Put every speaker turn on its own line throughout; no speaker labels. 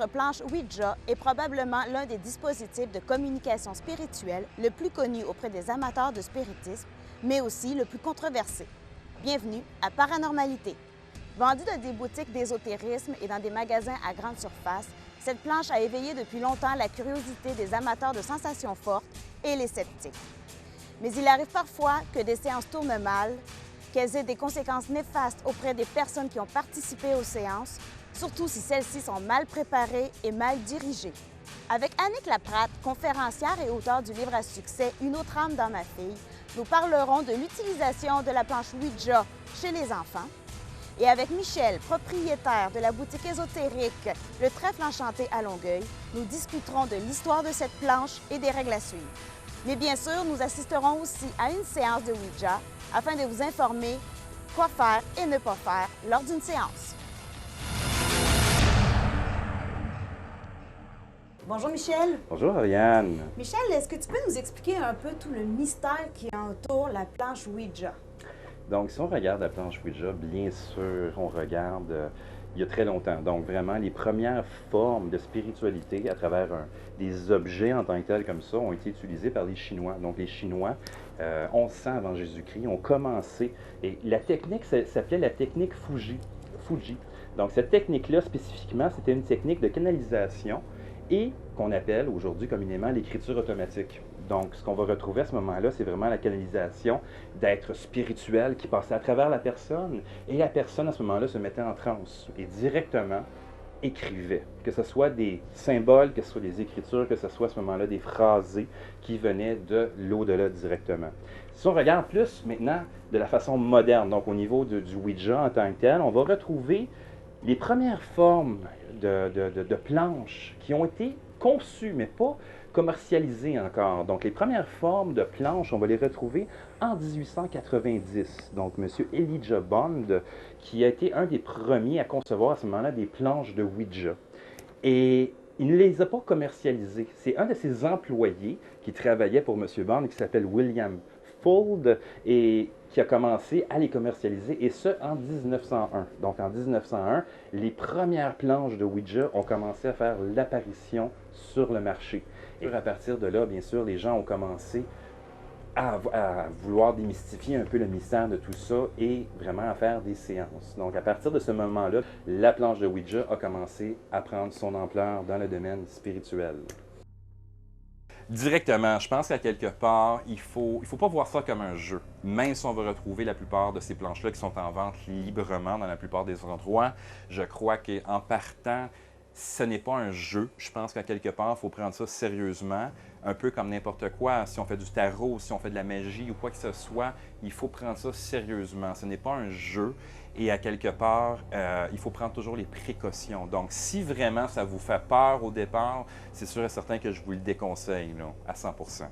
célèbre planche Ouija est probablement l'un des dispositifs de communication spirituelle le plus connu auprès des amateurs de spiritisme, mais aussi le plus controversé. Bienvenue à Paranormalité. Vendue dans des boutiques d'ésotérisme et dans des magasins à grande surface, cette planche a éveillé depuis longtemps la curiosité des amateurs de sensations fortes et les sceptiques. Mais il arrive parfois que des séances tournent mal, qu'elles aient des conséquences néfastes auprès des personnes qui ont participé aux séances, surtout si celles-ci sont mal préparées et mal dirigées. Avec Annick Laprate, conférencière et auteure du livre à succès « Une autre âme dans ma fille », nous parlerons de l'utilisation de la planche Ouija chez les enfants. Et avec Michel, propriétaire de la boutique ésotérique Le Trèfle Enchanté à Longueuil, nous discuterons de l'histoire de cette planche et des règles à suivre. Mais bien sûr, nous assisterons aussi à une séance de Ouija afin de vous informer quoi faire et ne pas faire lors d'une séance. Bonjour Michel.
Bonjour Ariane.
Michel, est-ce que tu peux nous expliquer un peu tout le mystère qui entoure la planche Ouija?
Donc, si on regarde la planche Ouija, bien sûr, on regarde il y a très longtemps. Donc, vraiment, les premières formes de spiritualité à travers des objets en tant que tels comme ça ont été utilisés par les Chinois. Donc, les Chinois, 1100 avant Jésus-Christ, ont commencé. Et la technique s'appelait la technique Fuji. Donc, cette technique-là, spécifiquement, c'était une technique de canalisation et qu'on appelle aujourd'hui communément l'écriture automatique. Donc, ce qu'on va retrouver à ce moment-là, c'est vraiment la canalisation d'êtres spirituels qui passaient à travers la personne. Et la personne, à ce moment-là, se mettait en transe et directement écrivait. Que ce soit des symboles, que ce soit des écritures, que ce soit à ce moment-là des phrasés qui venaient de l'au-delà directement. Si on regarde plus maintenant de la façon moderne, donc au niveau du Ouija en tant que tel, on va retrouver les premières formes de planches qui ont été conçues, mais pas commercialisées encore. Donc, les premières formes de planches, on va les retrouver en 1890. Donc, M. Elijah Bond, qui a été un des premiers à concevoir à ce moment-là des planches de Ouija. Et il ne les a pas commercialisées. C'est un de ses employés qui travaillait pour M. Bond, qui s'appelle William Fuld, et qui a commencé à les commercialiser, et ce, en 1901. Donc, en 1901, les premières planches de Ouija ont commencé à faire l'apparition sur le marché. Et à partir de là, bien sûr, les gens ont commencé à vouloir démystifier un peu le mystère de tout ça et vraiment à faire des séances. Donc, à partir de ce moment-là, la planche de Ouija a commencé à prendre son ampleur dans le domaine spirituel. Directement, je pense qu'à quelque part, il faut pas voir ça comme un jeu. Même si on va retrouver la plupart de ces planches-là qui sont en vente librement dans la plupart des endroits, je crois qu'en partant, ce n'est pas un jeu. Je pense qu'à quelque part, il faut prendre ça sérieusement, un peu comme n'importe quoi. Si on fait du tarot, si on fait de la magie ou quoi que ce soit, il faut prendre ça sérieusement. Ce n'est pas un jeu. Et à quelque part, il faut prendre toujours les précautions. Donc, si vraiment ça vous fait peur au départ, c'est sûr et certain que je vous le déconseille là, à 100%.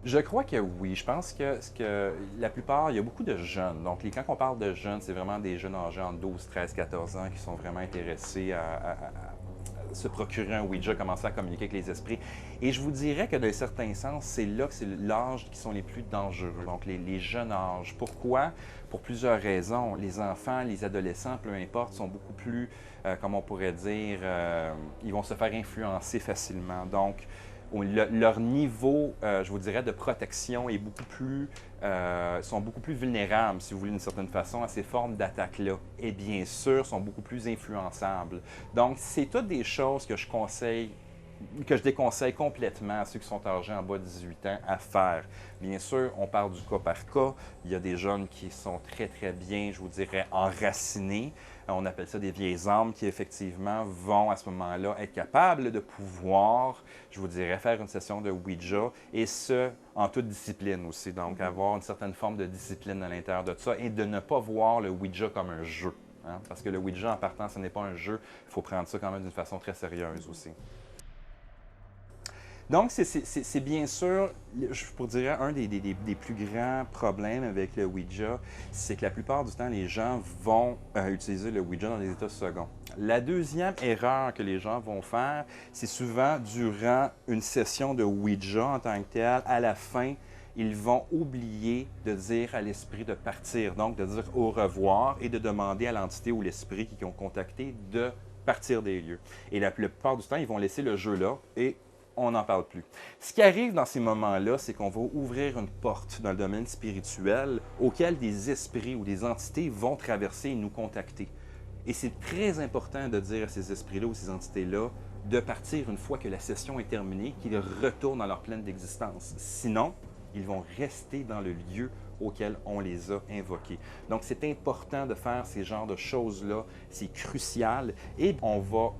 Je crois que oui. Je pense que la plupart, il y a beaucoup de jeunes. Donc, quand on parle de jeunes, c'est vraiment des jeunes âgés entre 12, 13, 14 ans qui sont vraiment intéressés à se procurer un Ouija, commencer à communiquer avec les esprits. Et je vous dirais que d'un certain sens, c'est là que c'est l'âge qui sont les plus dangereux, donc les jeunes âges. Pourquoi? Pour plusieurs raisons. Les enfants, les adolescents, peu importe, sont beaucoup plus, comme on pourrait dire, ils vont se faire influencer facilement. Donc, leur niveau, je vous dirais, de protection est beaucoup plus, sont beaucoup plus vulnérables, si vous voulez, d'une certaine façon, à ces formes d'attaques-là. Et bien sûr, sont beaucoup plus influençables. Donc, c'est toutes des choses que je déconseille complètement à ceux qui sont âgés en bas de 18 ans à faire. Bien sûr, on parle du cas par cas. Il y a des jeunes qui sont très, très bien, je vous dirais, enracinés. On appelle ça des vieilles âmes qui, effectivement, vont à ce moment-là être capables de pouvoir, je vous dirais, faire une session de Ouija, et ce, en toute discipline aussi. Donc, avoir une certaine forme de discipline à l'intérieur de ça et de ne pas voir le Ouija comme un jeu. Hein? Parce que le Ouija, en partant, ce n'est pas un jeu. Il faut prendre ça quand même d'une façon très sérieuse aussi. Donc, c'est bien sûr, je vous dirais, un des plus grands problèmes avec le Ouija, c'est que la plupart du temps, les gens vont utiliser le Ouija dans des états seconds. La deuxième erreur que les gens vont faire, c'est souvent durant une session de Ouija en tant que telle, à la fin, ils vont oublier de dire à l'esprit de partir, donc de dire au revoir et de demander à l'entité ou l'esprit qui ont contacté de partir des lieux. Et la plupart du temps, ils vont laisser le jeu là et on n'en parle plus. Ce qui arrive dans ces moments-là, c'est qu'on va ouvrir une porte dans le domaine spirituel auquel des esprits ou des entités vont traverser et nous contacter. Et c'est très important de dire à ces esprits-là ou ces entités-là de partir une fois que la session est terminée, qu'ils retournent dans leur pleine d'existence. Sinon, ils vont rester dans le lieu auquel on les a invoqués. Donc, c'est important de faire ces genres de choses-là. C'est crucial et on va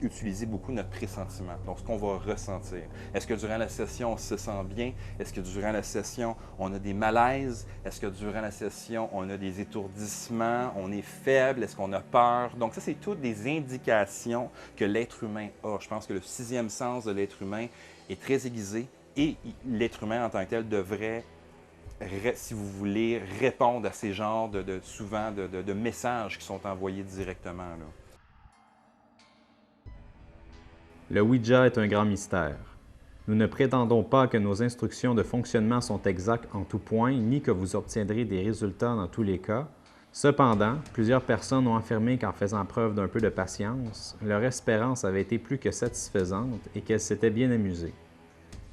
utiliser beaucoup notre pressentiment. Donc, ce qu'on va ressentir. Est-ce que durant la session, on se sent bien? Est-ce que durant la session, on a des malaises? Est-ce que durant la session, on a des étourdissements? On est faible? Est-ce qu'on a peur? Donc, ça, c'est toutes des indications que l'être humain a. Je pense que le sixième sens de l'être humain est très aiguisé et l'être humain en tant que tel devrait, si vous voulez, répondre à ces genres de messages qui sont envoyés directement, là.
Le Ouija est un grand mystère. Nous ne prétendons pas que nos instructions de fonctionnement sont exactes en tout point, ni que vous obtiendrez des résultats dans tous les cas. Cependant, plusieurs personnes ont affirmé qu'en faisant preuve d'un peu de patience, leur espérance avait été plus que satisfaisante et qu'elles s'étaient bien amusées.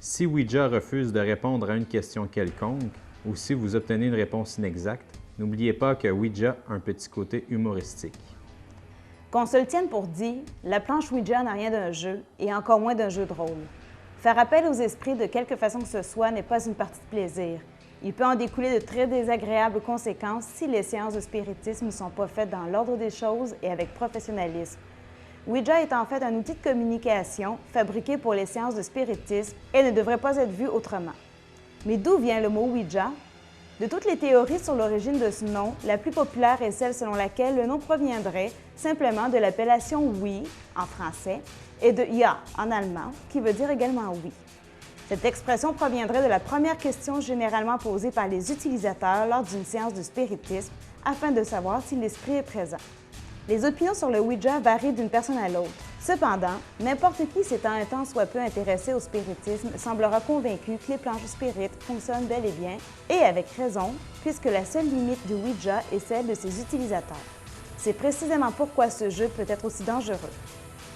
Si Ouija refuse de répondre à une question quelconque, ou si vous obtenez une réponse inexacte, n'oubliez pas que Ouija a un petit côté humoristique.
Qu'on se le tienne pour dit, la planche Ouija n'a rien d'un jeu, et encore moins d'un jeu de rôle. Faire appel aux esprits de quelque façon que ce soit n'est pas une partie de plaisir. Il peut en découler de très désagréables conséquences si les séances de spiritisme ne sont pas faites dans l'ordre des choses et avec professionnalisme. Ouija est en fait un outil de communication fabriqué pour les séances de spiritisme et ne devrait pas être vu autrement. Mais d'où vient le mot Ouija? De toutes les théories sur l'origine de ce nom, la plus populaire est celle selon laquelle le nom proviendrait simplement de l'appellation oui en français et de ja en allemand, qui veut dire également oui. Cette expression proviendrait de la première question généralement posée par les utilisateurs lors d'une séance de spiritisme afin de savoir si l'esprit est présent. Les opinions sur le Ouija varient d'une personne à l'autre. Cependant, n'importe qui s'étant un tant soit peu intéressé au spiritisme semblera convaincu que les planches spirites fonctionnent bel et bien, et avec raison, puisque la seule limite du Ouija est celle de ses utilisateurs. C'est précisément pourquoi ce jeu peut être aussi dangereux.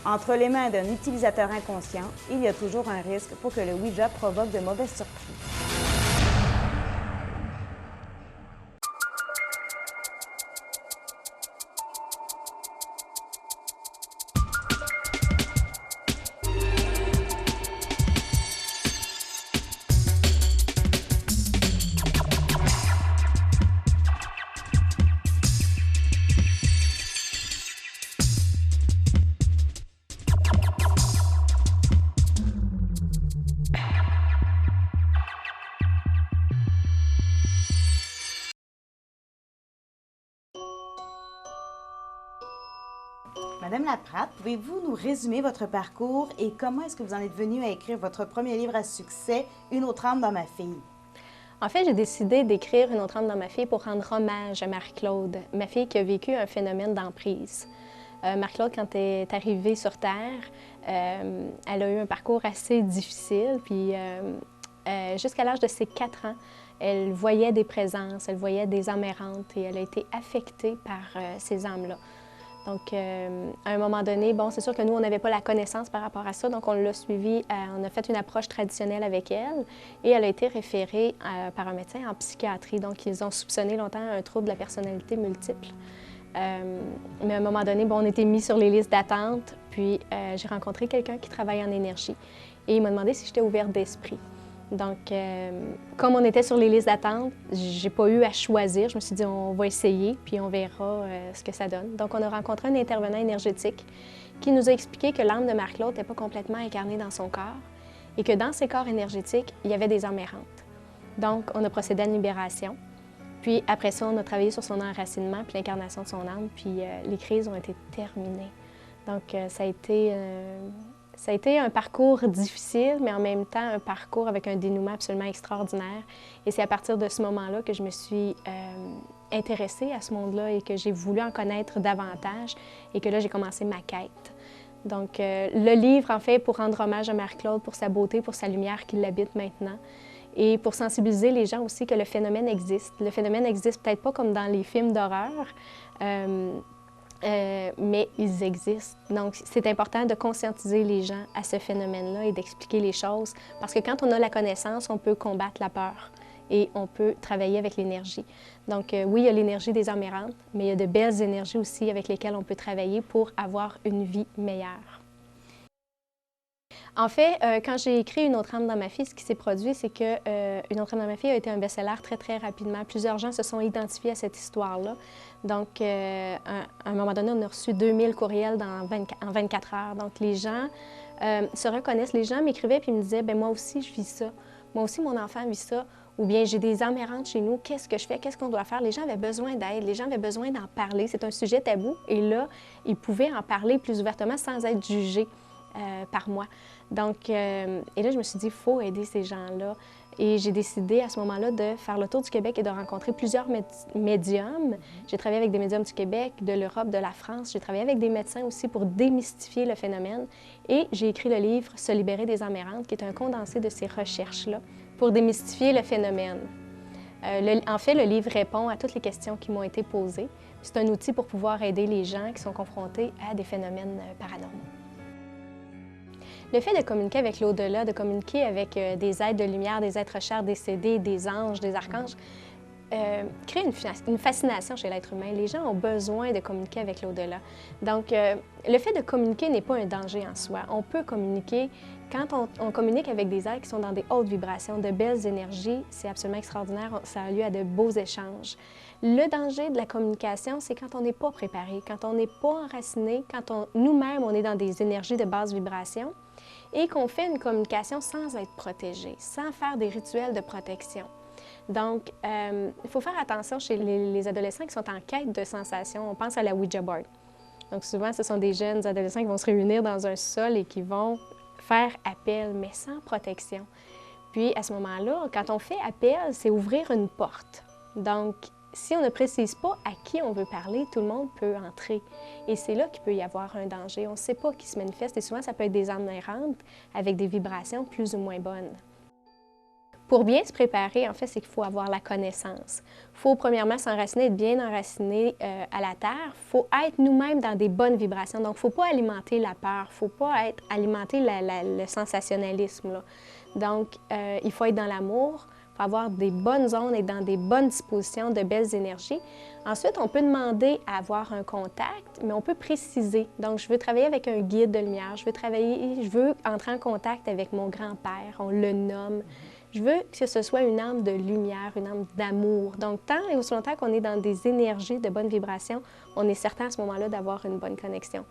Entre les mains d'un utilisateur inconscient, il y a toujours un risque pour que le Ouija provoque de mauvaises surprises. Madame Laprade, pouvez-vous nous résumer votre parcours et comment est-ce que vous en êtes venue à écrire votre premier livre à succès, Une autre âme dans ma fille?
En fait, j'ai décidé d'écrire Une autre âme dans ma fille pour rendre hommage à Marie-Claude, ma fille qui a vécu un phénomène d'emprise. Marie-Claude, quand elle est arrivée sur Terre, elle a eu un parcours assez difficile, puis jusqu'à l'âge de ses 4 ans, elle voyait des présences, elle voyait des âmes errantes et elle a été affectée par ces âmes-là. Donc, à un moment donné, bon, c'est sûr que nous, on n'avait pas la connaissance par rapport à ça, donc on l'a suivie, on a fait une approche traditionnelle avec elle et elle a été référée par un médecin en psychiatrie. Donc, ils ont soupçonné longtemps un trouble de la personnalité multiple. Mais à un moment donné, bon, on était mis sur les listes d'attente, puis j'ai rencontré quelqu'un qui travaille en énergie et il m'a demandé si j'étais ouverte d'esprit. Donc, comme on était sur les listes d'attente, j'ai pas eu à choisir. Je me suis dit, on va essayer, puis on verra ce que ça donne. Donc, on a rencontré un intervenant énergétique qui nous a expliqué que l'âme de Marie-Claude n'était pas complètement incarnée dans son corps et que dans ses corps énergétiques, il y avait des âmes errantes. Donc, on a procédé à une libération. Puis, après ça, on a travaillé sur son enracinement, puis l'incarnation de son âme, puis les crises ont été terminées. Donc, ça a été un parcours difficile, mais en même temps un parcours avec un dénouement absolument extraordinaire. Et c'est à partir de ce moment-là que je me suis intéressée à ce monde-là et que j'ai voulu en connaître davantage et que là, j'ai commencé ma quête. Donc, le livre, en fait, pour rendre hommage à Marie-Claude, pour sa beauté, pour sa lumière qui l'habite maintenant et pour sensibiliser les gens aussi que le phénomène existe. Le phénomène existe peut-être pas comme dans les films d'horreur, mais ils existent. Donc, c'est important de conscientiser les gens à ce phénomène-là et d'expliquer les choses, parce que quand on a la connaissance, on peut combattre la peur et on peut travailler avec l'énergie. Donc, oui, il y a l'énergie des âmes errantes, mais il y a de belles énergies aussi avec lesquelles on peut travailler pour avoir une vie meilleure. En fait, quand j'ai écrit Une autre âme dans ma fille, ce qui s'est produit, c'est que Une autre âme dans ma fille a été un best-seller très, très rapidement. Plusieurs gens se sont identifiés à cette histoire-là. Donc, à un moment donné, on a reçu 2000 courriels en 24 heures. Donc, les gens se reconnaissent. Les gens m'écrivaient et me disaient, bien, moi aussi, je vis ça. Moi aussi, mon enfant vit ça. Ou bien, j'ai des âmes errantes chez nous. Qu'est-ce que je fais? Qu'est-ce qu'on doit faire? Les gens avaient besoin d'aide. Les gens avaient besoin d'en parler. C'est un sujet tabou. Et là, ils pouvaient en parler plus ouvertement sans être jugés par moi. Donc, et là, je me suis dit, il faut aider ces gens-là. Et j'ai décidé à ce moment-là de faire le tour du Québec et de rencontrer plusieurs médiums. J'ai travaillé avec des médiums du Québec, de l'Europe, de la France. J'ai travaillé avec des médecins aussi pour démystifier le phénomène. Et j'ai écrit le livre « Se libérer des âmes errantes », qui est un condensé de ces recherches-là pour démystifier le phénomène. En fait, le livre répond à toutes les questions qui m'ont été posées. C'est un outil pour pouvoir aider les gens qui sont confrontés à des phénomènes paranormaux. Le fait de communiquer avec l'au-delà, de communiquer avec des êtres de lumière, des êtres chers décédés, des anges, des archanges, crée une fascination chez l'être humain. Les gens ont besoin de communiquer avec l'au-delà. Donc, le fait de communiquer n'est pas un danger en soi. On peut communiquer. Quand on communique avec des êtres qui sont dans des hautes vibrations, de belles énergies, c'est absolument extraordinaire. Ça a lieu à de beaux échanges. Le danger de la communication, c'est quand on n'est pas préparé, quand on n'est pas enraciné, quand nous-mêmes, on est dans des énergies de basse vibration et qu'on fait une communication sans être protégé, sans faire des rituels de protection. Donc, il faut faire attention chez les adolescents qui sont en quête de sensations. On pense à la Ouija board. Donc, souvent, ce sont des jeunes adolescents qui vont se réunir dans un sol et qui vont faire appel, mais sans protection. Puis, à ce moment-là, quand on fait appel, c'est ouvrir une porte. Donc, si on ne précise pas à qui on veut parler, tout le monde peut entrer. Et c'est là qu'il peut y avoir un danger. On ne sait pas qui se manifeste et souvent, ça peut être des âmes errantes avec des vibrations plus ou moins bonnes. Pour bien se préparer, en fait, c'est qu'il faut avoir la connaissance. Il faut premièrement s'enraciner, être bien enraciné à la terre. Il faut être nous-mêmes dans des bonnes vibrations. Donc, il ne faut pas alimenter la peur, il ne faut pas alimenter le sensationnalisme, là. Donc, il faut être dans l'amour, il faut avoir des bonnes ondes et dans des bonnes dispositions, de belles énergies. Ensuite, on peut demander à avoir un contact, mais on peut préciser. Donc, je veux travailler avec un guide de lumière, je veux entrer en contact avec mon grand-père, on le nomme. Je veux que ce soit une âme de lumière, une âme d'amour. Donc, tant et aussi longtemps qu'on est dans des énergies de bonne vibration, on est certain à ce moment-là d'avoir une bonne connexion.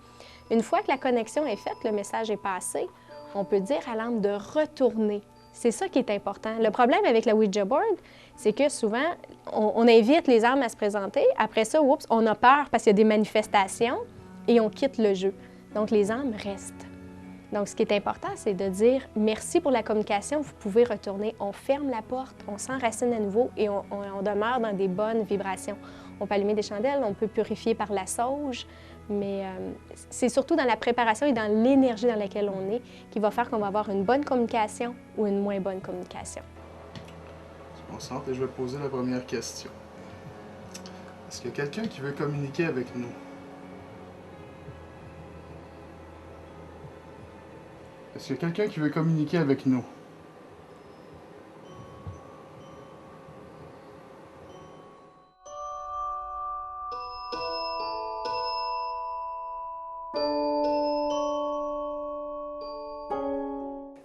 Une fois que la connexion est faite, le message est passé, on peut dire à l'âme de retourner. C'est ça qui est important. Le problème avec la Ouija board, c'est que souvent, on invite les âmes à se présenter. Après ça, oups, on a peur parce qu'il y a des manifestations et on quitte le jeu. Donc, les âmes restent. Donc, ce qui est important, c'est de dire merci pour la communication, vous pouvez retourner. On ferme la porte, on s'enracine à nouveau et on demeure dans des bonnes vibrations. On peut allumer des chandelles, on peut purifier par la sauge, mais c'est surtout dans la préparation et dans l'énergie dans laquelle on est qui va faire qu'on va avoir une bonne communication ou une moins bonne communication.
Je me concentre et je vais poser la première question. Est-ce qu'il y a quelqu'un qui veut communiquer avec nous? Est-ce qu'il y a quelqu'un qui veut communiquer avec nous?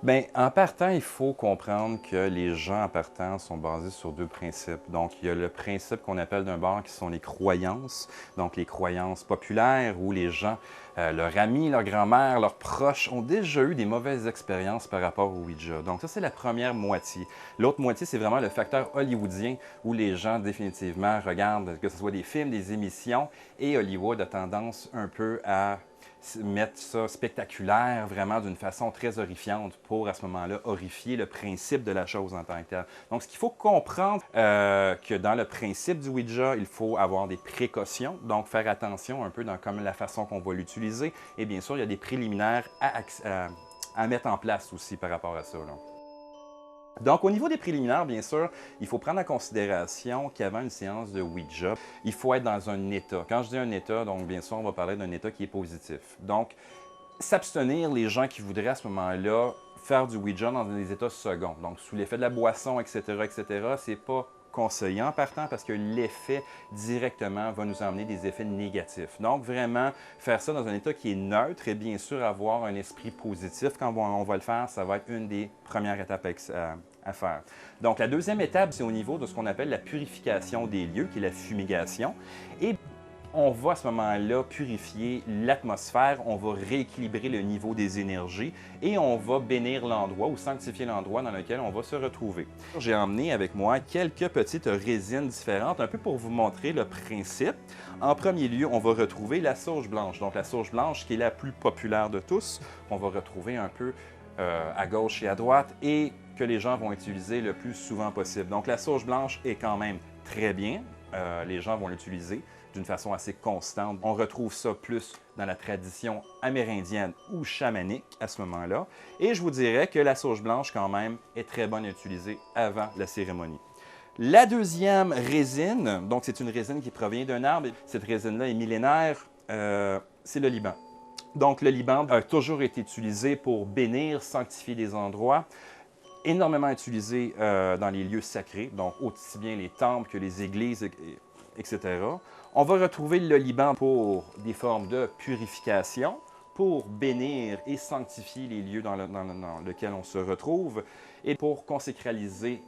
Bien, en partant, il faut comprendre que les gens en partant sont basés sur deux principes. Donc, il y a le principe qu'on appelle d'un bord qui sont les croyances, donc les croyances populaires où les gens, leurs amis, leur grand-mère, leurs proches ont déjà eu des mauvaises expériences par rapport au Ouija. Donc, ça, c'est la première moitié. L'autre moitié, c'est vraiment le facteur hollywoodien où les gens définitivement regardent, que ce soit des films, des émissions, et Hollywood a tendance un peu à mettre ça spectaculaire, vraiment d'une façon très horrifiante pour, à ce moment-là, horrifier le principe de la chose en tant que tel. Donc, ce qu'il faut comprendre, que dans le principe du Ouija, il faut avoir des précautions, donc faire attention un peu dans comme la façon qu'on va l'utiliser. Et bien sûr, il y a des préliminaires à mettre en place aussi par rapport à ça, là. Donc, au niveau des préliminaires, bien sûr, il faut prendre en considération qu'avant une séance de Ouija, il faut être dans un état. Quand je dis un état, donc bien sûr, on va parler d'un état qui est positif. Donc, s'abstenir, les gens qui voudraient à ce moment-là faire du Ouija dans des états seconds, donc sous l'effet de la boisson, etc., c'est pas conseillé en partant parce que l'effet directement va nous emmener des effets négatifs. Donc, vraiment, faire ça dans un état qui est neutre et bien sûr avoir un esprit positif. Quand on va le faire, ça va être une des premières étapes à faire. Donc, la deuxième étape, c'est au niveau de ce qu'on appelle la purification des lieux, qui est la fumigation. Et on va à ce moment-là purifier l'atmosphère, on va rééquilibrer le niveau des énergies et on va bénir l'endroit ou sanctifier l'endroit dans lequel on va se retrouver. J'ai emmené avec moi quelques petites résines différentes, un peu pour vous montrer le principe. En premier lieu, on va retrouver la sauge blanche. Donc la sauge blanche qui est la plus populaire de tous, qu'on va retrouver un peu à gauche et à droite et que les gens vont utiliser le plus souvent possible. Donc la sauge blanche est quand même très bien, les gens vont l'utiliser d'une façon assez constante. On retrouve ça plus dans la tradition amérindienne ou chamanique à ce moment-là. Et je vous dirais que la sauge blanche, quand même, est très bonne à utiliser avant la cérémonie. La deuxième résine, donc c'est une résine qui provient d'un arbre. Cette résine-là est millénaire, c'est le Liban. Donc le Liban a toujours été utilisé pour bénir, sanctifier des endroits, énormément utilisé dans les lieux sacrés, donc aussi bien les temples que les églises, etc. On va retrouver le Liban pour des formes de purification, pour bénir et sanctifier les lieux dans lesquels on se retrouve et pour consécraliser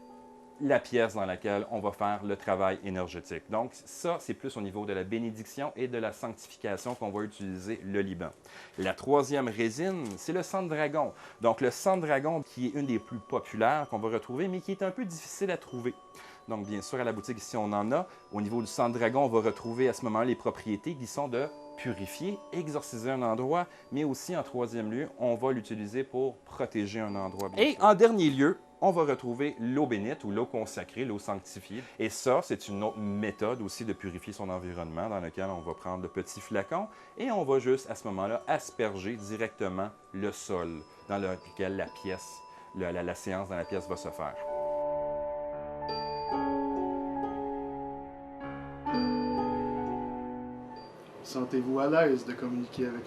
la pièce dans laquelle on va faire le travail énergétique. Donc ça, c'est plus au niveau de la bénédiction et de la sanctification qu'on va utiliser le Liban. La troisième résine, c'est le sang de dragon. Donc le sang de dragon qui est une des plus populaires qu'on va retrouver, mais qui est un peu difficile à trouver. Donc, bien sûr, à la boutique, ici, on en a. Au niveau du sang de dragon, on va retrouver à ce moment les propriétés qui sont de purifier, exorciser un endroit, mais aussi, en troisième lieu, on va l'utiliser pour protéger un endroit. Et en dernier lieu, on va retrouver l'eau bénite ou l'eau consacrée, l'eau sanctifiée. Et ça, c'est une autre méthode aussi de purifier son environnement dans lequel on va prendre le petit flacon et on va juste, à ce moment-là, asperger directement le sol dans lequel la pièce, la séance dans la pièce va se faire.
Sentez-vous à l'aise de communiquer avec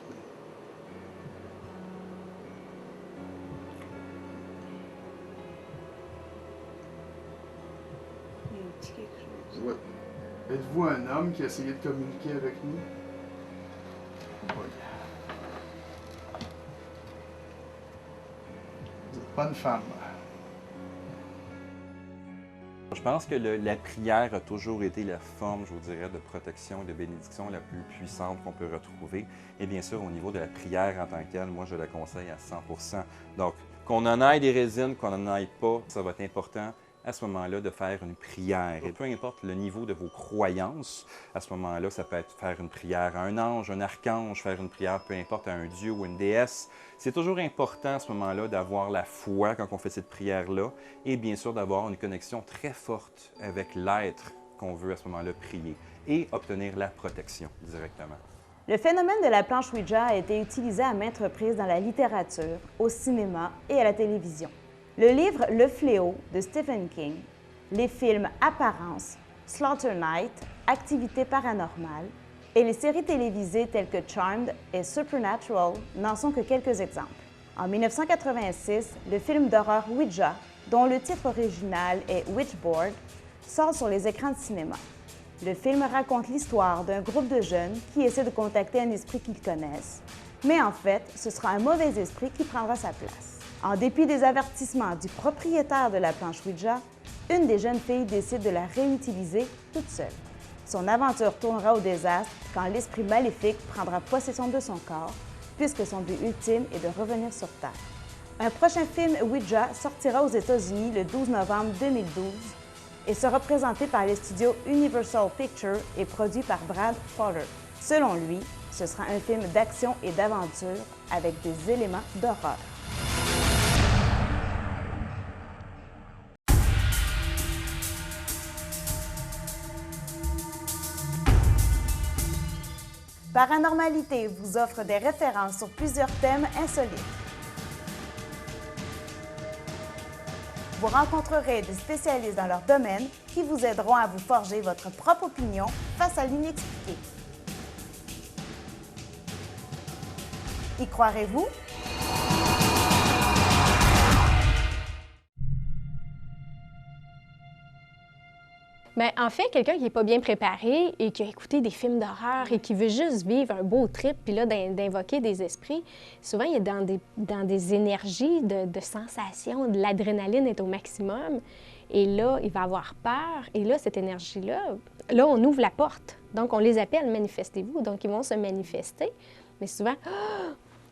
nous? Ouais. Êtes-vous un homme qui a essayé de communiquer avec nous? Oui. Vous n'êtes pas une femme.
Je pense que la prière a toujours été la forme, je vous dirais, de protection et de bénédiction la plus puissante qu'on peut retrouver. Et bien sûr, au niveau de la prière en tant que telle, moi, je la conseille à 100%. Donc, qu'on en aille des résines, qu'on n'en aille pas, ça va être important à ce moment-là de faire une prière. Et peu importe le niveau de vos croyances, à ce moment-là, ça peut être faire une prière à un ange, un archange, faire une prière, peu importe, à un dieu ou une déesse. C'est toujours important à ce moment-là d'avoir la foi quand on fait cette prière-là et bien sûr d'avoir une connexion très forte avec l'être qu'on veut à ce moment-là prier et obtenir la protection directement.
Le phénomène de la planche Ouija a été utilisé à maintes reprises dans la littérature, au cinéma et à la télévision. Le livre Le Fléau de Stephen King, les films Apparence, Slaughter Night, Activité paranormale et les séries télévisées telles que Charmed et Supernatural n'en sont que quelques exemples. En 1986, le film d'horreur Ouija, dont le titre original est Witchboard, sort sur les écrans de cinéma. Le film raconte l'histoire d'un groupe de jeunes qui essaient de contacter un esprit qu'ils connaissent, mais en fait, ce sera un mauvais esprit qui prendra sa place. En dépit des avertissements du propriétaire de la planche Ouija, une des jeunes filles décide de la réutiliser toute seule. Son aventure tournera au désastre quand l'esprit maléfique prendra possession de son corps, puisque son but ultime est de revenir sur Terre. Un prochain film Ouija sortira aux États-Unis le 12 novembre 2012 et sera présenté par les studios Universal Pictures et produit par Brad Fowler. Selon lui, ce sera un film d'action et d'aventure avec des éléments d'horreur. Paranormalité vous offre des références sur plusieurs thèmes insolites. Vous rencontrerez des spécialistes dans leur domaine qui vous aideront à vous forger votre propre opinion face à l'inexpliqué. Y croirez-vous?
Bien, en fait, quelqu'un qui n'est pas bien préparé et qui a écouté des films d'horreur et qui veut juste vivre un beau trip, puis là, d'invoquer des esprits, souvent, il est dans des énergies de sensations, de l'adrénaline est au maximum. Et là, il va avoir peur. Et là, cette énergie-là, là, on ouvre la porte. Donc, on les appelle « manifestez-vous ». Donc, ils vont se manifester. Mais souvent,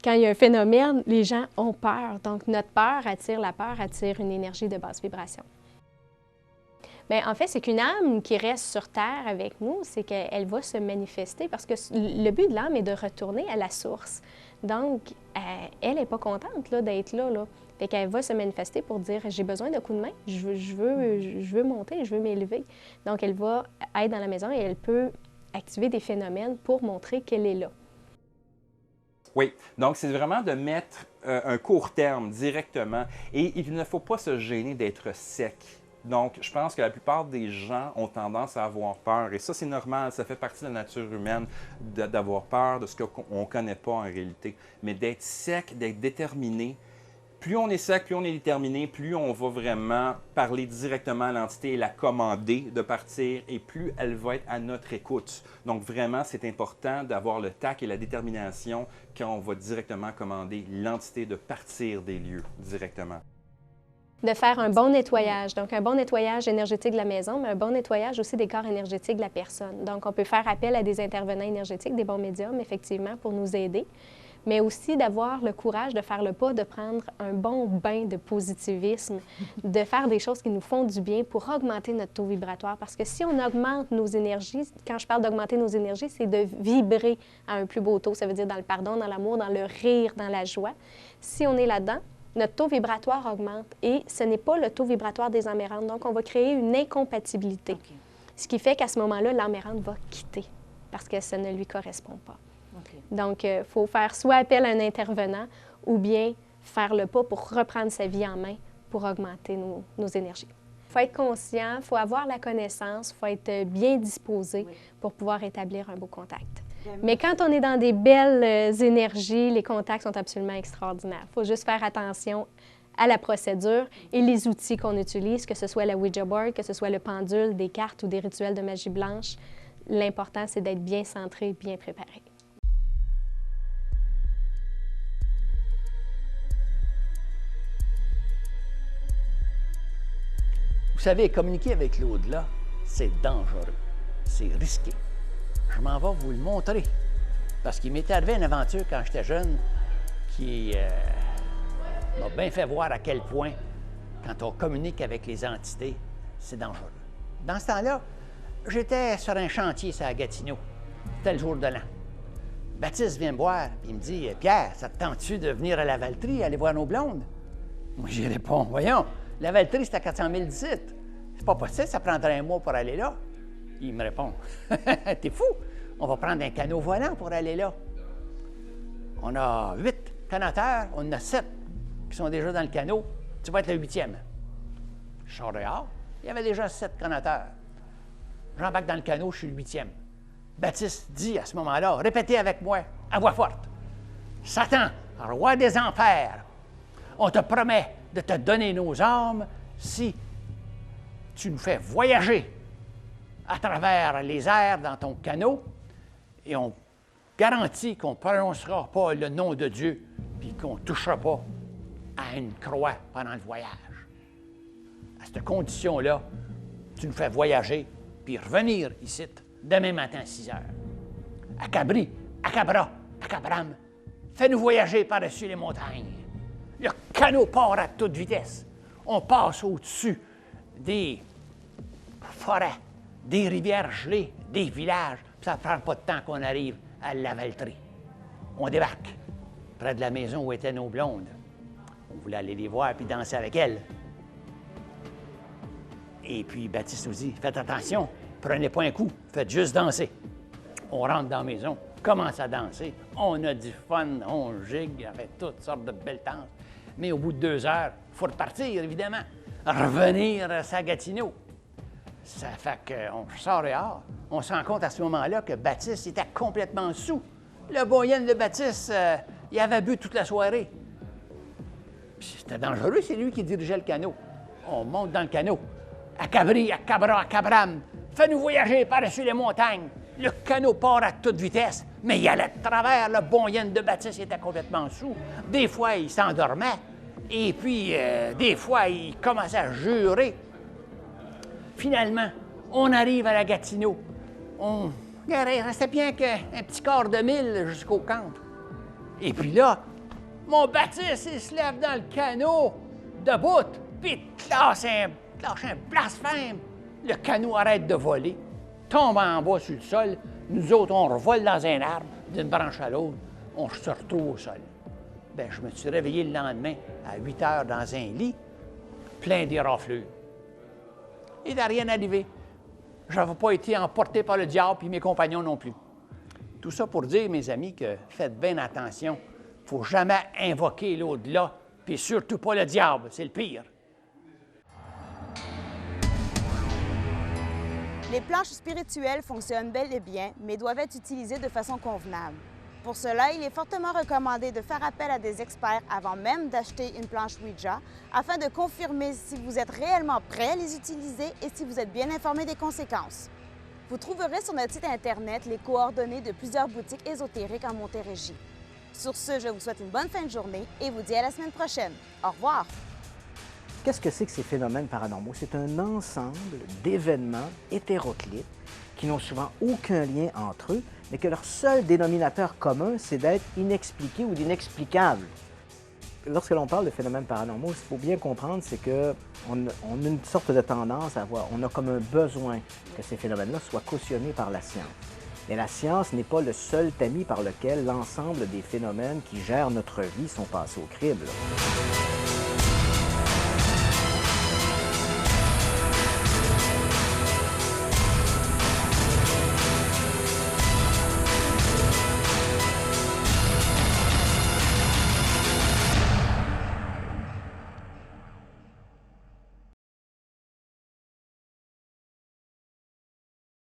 quand il y a un phénomène, les gens ont peur. Donc, notre peur attire la peur, attire une énergie de basse vibration. Bien, en fait, c'est qu'une âme qui reste sur Terre avec nous, c'est qu'elle va se manifester parce que le but de l'âme est de retourner à la source. Donc, elle n'est pas contente d'être là. Fait qu'elle va se manifester pour dire « j'ai besoin de coups de main, je veux monter, je veux m'élever ». Donc, elle va être dans la maison et elle peut activer des phénomènes pour montrer qu'elle est là.
Oui, donc c'est vraiment de mettre un court terme directement et il ne faut pas se gêner d'être sec. Donc, je pense que la plupart des gens ont tendance à avoir peur. Et ça, c'est normal. Ça fait partie de la nature humaine d'avoir peur de ce qu'on ne connaît pas en réalité. Mais d'être sec, d'être déterminé, plus on est sec, plus on est déterminé, plus on va vraiment parler directement à l'entité et la commander de partir, et plus elle va être à notre écoute. Donc, vraiment, c'est important d'avoir le tact et la détermination quand on va directement commander l'entité de partir des lieux directement.
De faire un bon nettoyage, donc un bon nettoyage énergétique de la maison, mais un bon nettoyage aussi des corps énergétiques de la personne. Donc, on peut faire appel à des intervenants énergétiques, des bons médiums, effectivement, pour nous aider, mais aussi d'avoir le courage de faire le pas, de prendre un bon bain de positivisme, de faire des choses qui nous font du bien pour augmenter notre taux vibratoire. Parce que si on augmente nos énergies, quand je parle d'augmenter nos énergies, c'est de vibrer à un plus beau taux. Ça veut dire dans le pardon, dans l'amour, dans le rire, dans la joie. Si on est là-dedans, notre taux vibratoire augmente et ce n'est pas le taux vibratoire des âmes errantes. Donc, on va créer une incompatibilité. Okay. Ce qui fait qu'à ce moment-là, l'âme errante va quitter parce que ça ne lui correspond pas. Okay. Donc, il faut faire soit appel à un intervenant ou bien faire le pas pour reprendre sa vie en main pour augmenter nos énergies. Il faut être conscient, il faut avoir la connaissance, il faut être bien disposé pour pouvoir établir un beau contact. Mais quand on est dans des belles énergies, les contacts sont absolument extraordinaires. Il faut juste faire attention à la procédure et les outils qu'on utilise, que ce soit la Ouija board, que ce soit le pendule, des cartes ou des rituels de magie blanche. L'important, c'est d'être bien centré, bien préparé.
Vous savez, communiquer avec l'au-delà, c'est dangereux, c'est risqué. Je m'en vais vous le montrer. Parce qu'il m'est arrivé une aventure quand j'étais jeune qui m'a bien fait voir à quel point, quand on communique avec les entités, c'est dangereux. Dans ce temps-là, j'étais sur un chantier sur la Gatineau. C'était le jour de l'an. Baptiste vient me voir et il me dit « Pierre, ça te tente-tu de venir à la Valtrie, aller voir nos blondes? » Moi, j'y réponds « Voyons, la Valtrie, c'est à 400 000 d'ici. C'est pas possible, ça prendrait un mois pour aller là. » Il me répond « T'es fou, on va prendre un canot volant pour aller là. » On a 8 canoteurs, on en a 7 qui sont déjà dans le canot. Tu vas être le 8e. Je sors dehors, il y avait déjà 7 canoteurs. J'embarque dans le canot, je suis le 8e. Baptiste dit à ce moment-là, répétez avec moi, à voix forte. « Satan, roi des enfers, on te promet de te donner nos âmes si tu nous fais voyager à travers les airs dans ton canot et on garantit qu'on ne prononcera pas le nom de Dieu puis qu'on ne touchera pas à une croix pendant le voyage. À cette condition-là, tu nous fais voyager puis revenir ici demain matin à 6 heures. Acabri, Acabra, Acabram, fais-nous voyager par-dessus les montagnes. Le canot part à toute vitesse. On passe au-dessus des forêts, des rivières gelées, des villages. Puis ça ne prend pas de temps qu'on arrive à la Valtrie. On débarque près de la maison où étaient nos blondes. On voulait aller les voir puis danser avec elles. Et puis Baptiste nous dit, faites attention, prenez pas un coup, faites juste danser. On rentre dans la maison, commence à danser, on a du fun, on gigue, on fait toutes sortes de belles danses. Mais au bout de 2 heures, il faut repartir, évidemment. revenir à sa Gatineau. Ça fait qu'on sort dehors. On se rend compte à ce moment-là que Baptiste était complètement sous. Le boyen de Baptiste, il avait bu toute la soirée. Puis c'était dangereux, c'est lui qui dirigeait le canot. On monte dans le canot. À Cabri, à Cabra, à Cabram, fais-nous voyager par-dessus les montagnes. Le canot part à toute vitesse, mais il allait de travers. Le boyen de Baptiste était complètement sous. Des fois, il s'endormait. Et puis, des fois, il commençait à jurer. Finalement, on arrive à la Gatineau. Il restait bien qu'un petit quart de mille jusqu'au camp. Et puis là, mon Baptiste, il se lève dans le canot, debout, puis il lâche un blasphème. Le canot arrête de voler, tombe en bas sur le sol. Nous autres, on revole dans un arbre, d'une branche à l'autre. On se retrouve au sol. Bien, je me suis réveillé le lendemain à 8 heures dans un lit, plein d'éraflures. Il n'a rien arrivé. Je n'avais pas été emporté par le diable, puis mes compagnons non plus. Tout ça pour dire, mes amis, que faites bien attention. Il ne faut jamais invoquer l'au-delà, puis surtout pas le diable, c'est le pire.
Les planches spirituelles fonctionnent bel et bien, mais doivent être utilisées de façon convenable. Pour cela, il est fortement recommandé de faire appel à des experts avant même d'acheter une planche Ouija, afin de confirmer si vous êtes réellement prêt à les utiliser et si vous êtes bien informé des conséquences. Vous trouverez sur notre site Internet les coordonnées de plusieurs boutiques ésotériques en Montérégie. Sur ce, je vous souhaite une bonne fin de journée et vous dis à la semaine prochaine. Au revoir!
Qu'est-ce que c'est que ces phénomènes paranormaux? C'est un ensemble d'événements hétéroclites qui n'ont souvent aucun lien entre eux, mais que leur seul dénominateur commun, c'est d'être inexpliqués ou d'inexplicables. Lorsque l'on parle de phénomènes paranormaux, ce qu'il faut bien comprendre, c'est qu'on a une sorte de tendance à voir, on a comme un besoin que ces phénomènes-là soient cautionnés par la science. Mais la science n'est pas le seul tamis par lequel l'ensemble des phénomènes qui gèrent notre vie sont passés au crible.